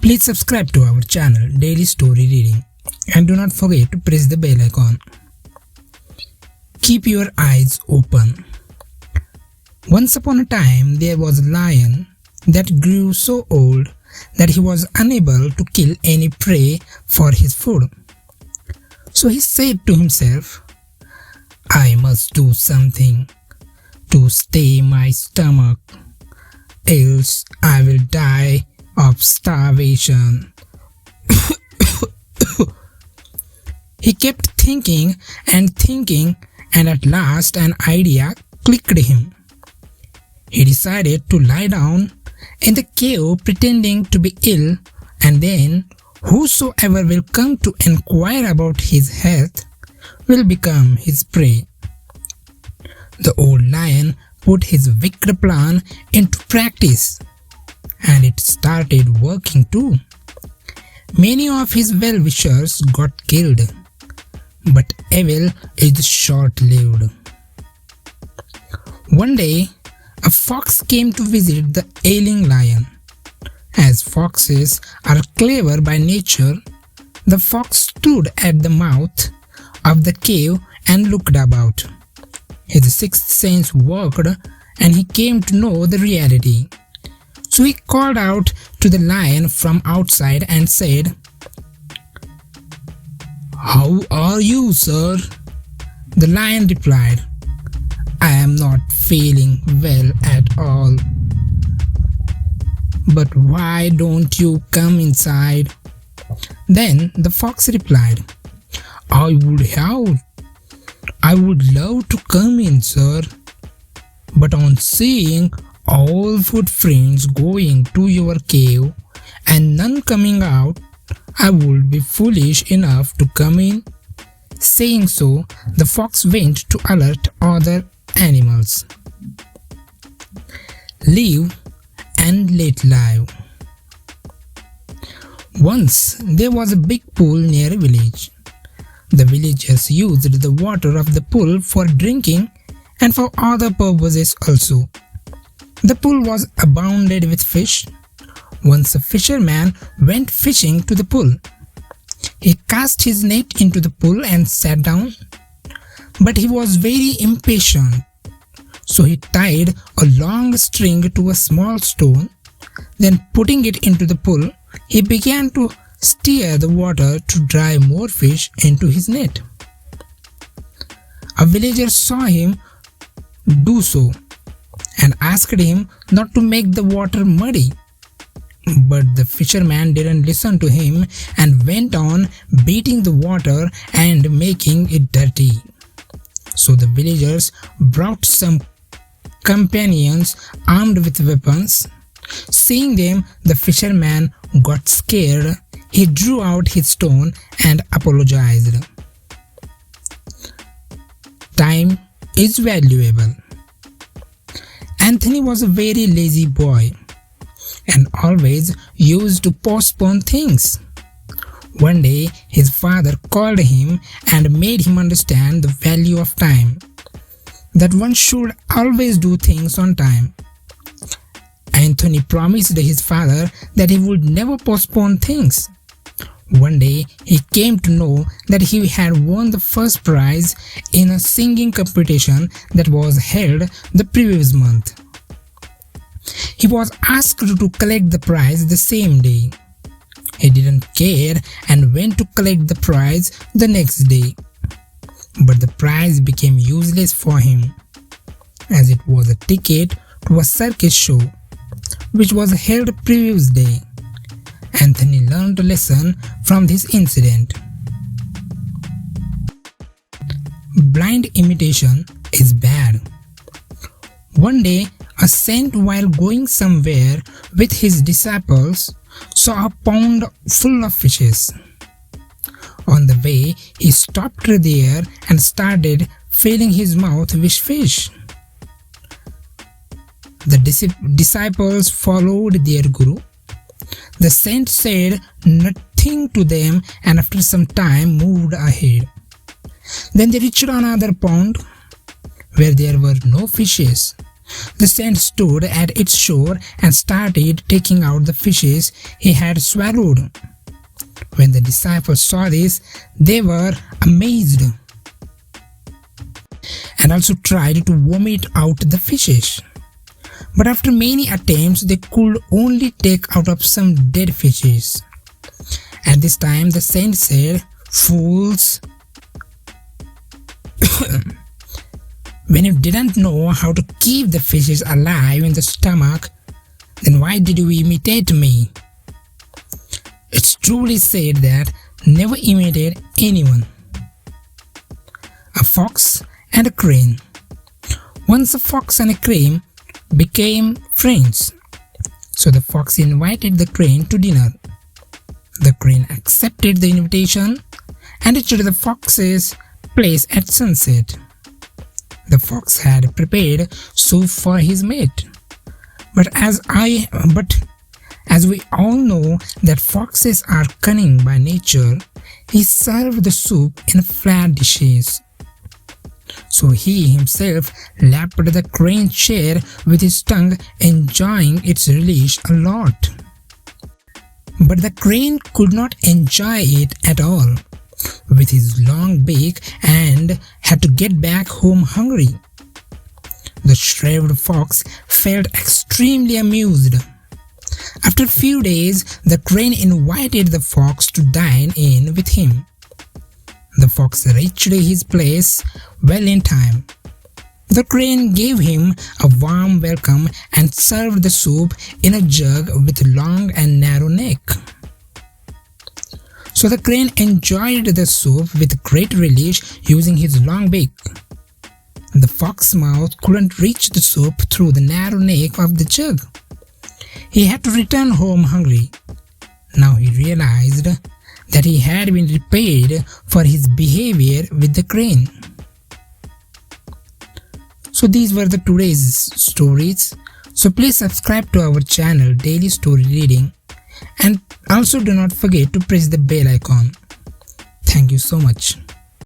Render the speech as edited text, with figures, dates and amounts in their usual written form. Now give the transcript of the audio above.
Please subscribe to our channel Daily Story Reading and do not forget to press the bell icon. Keep your eyes open. Once upon a time there was a lion that grew so old that he was unable to kill any prey for his food. So he said to himself, "I must do something to stay my stomach, else I will die of starvation." He kept thinking and at last an idea clicked him. He decided to lie down in the cave pretending to be ill, and then whosoever will come to inquire about his health will become his prey. The old lion put his wicked plan into practice, and it started working too. Many of his well-wishers got killed, but evil is short-lived. One day, a fox came to visit the ailing lion. As foxes are clever by nature, the fox stood at the mouth of the cave and looked about. His sixth sense worked and he came to know the reality. So he called out to the lion from outside and said, "How are you, sir?" The lion replied, "I am not feeling well at all." "But why don't you come inside?" Then the fox replied, I would love to come in, sir, but on seeing all footprints going to your cave and none coming out, I would be foolish enough to come in." Saying so, the fox went to alert other animals. Live and let live. Once there was a big pool near a village. The villagers used the water of the pool for drinking and for other purposes also. The pool was abounded with fish. Once a fisherman went fishing to the pool. He cast his net into the pool and sat down, but he was very impatient. So he tied a long string to a small stone. Then putting it into the pool, he began to stir the water to drive more fish into his net. A villager saw him do so and asked him not to make the water muddy. But the fisherman didn't listen to him and went on beating the water and making it dirty. So the villagers brought some companions armed with weapons. Seeing them, the fisherman got scared. He drew out his stone and apologized. Time is valuable. Anthony was a very lazy boy and always used to postpone things. One day, his father called him and made him understand the value of time, that one should always do things on time. Anthony promised his father that he would never postpone things. One day, he came to know that he had won the first prize in a singing competition that was held the previous month. He was asked to collect the prize the same day. He didn't care and went to collect the prize the next day. But the prize became useless for him, as it was a ticket to a circus show, which was held the previous day. Anthony learned a lesson from this incident. Blind imitation is bad. One day, a saint, while going somewhere with his disciples, saw a pond full of fishes. On the way, he stopped there and started filling his mouth with fish. The disciples followed their guru. The saint said nothing to them and after some time moved ahead. Then they reached another pond where there were no fishes. The saint stood at its shore and started taking out the fishes he had swallowed. When the disciples saw this, they were amazed and also tried to vomit out the fishes. But after many attempts, they could only take out of some dead fishes. At this time, the saint said, "Fools! When you didn't know how to keep the fishes alive in the stomach, then why did you imitate me?" It's truly said that never imitate anyone. A fox and a crane. Once a fox and a crane became friends. So the fox invited the crane to dinner. The crane accepted the invitation and reached the fox's place at sunset. The fox had prepared soup for his mate. But as we all know that foxes are cunning by nature, he served the soup in flat dishes. So he himself lapped the crane's share with his tongue, enjoying its relish a lot. But the crane could not enjoy it at all with his long beak and had to get back home hungry. The shrewd fox felt extremely amused. After a few days, the crane invited the fox to dine in with him. The fox reached his place well in time. The crane gave him a warm welcome and served the soup in a jug with long and narrow neck. So the crane enjoyed the soup with great relish using his long beak. The fox's mouth couldn't reach the soup through the narrow neck of the jug. He had to return home hungry. Now he realized that he had been repaid for his behavior with the crane. So these were the today's stories. So please subscribe to our channel Daily Story Reading, and also do not forget to press the bell icon. Thank you so much.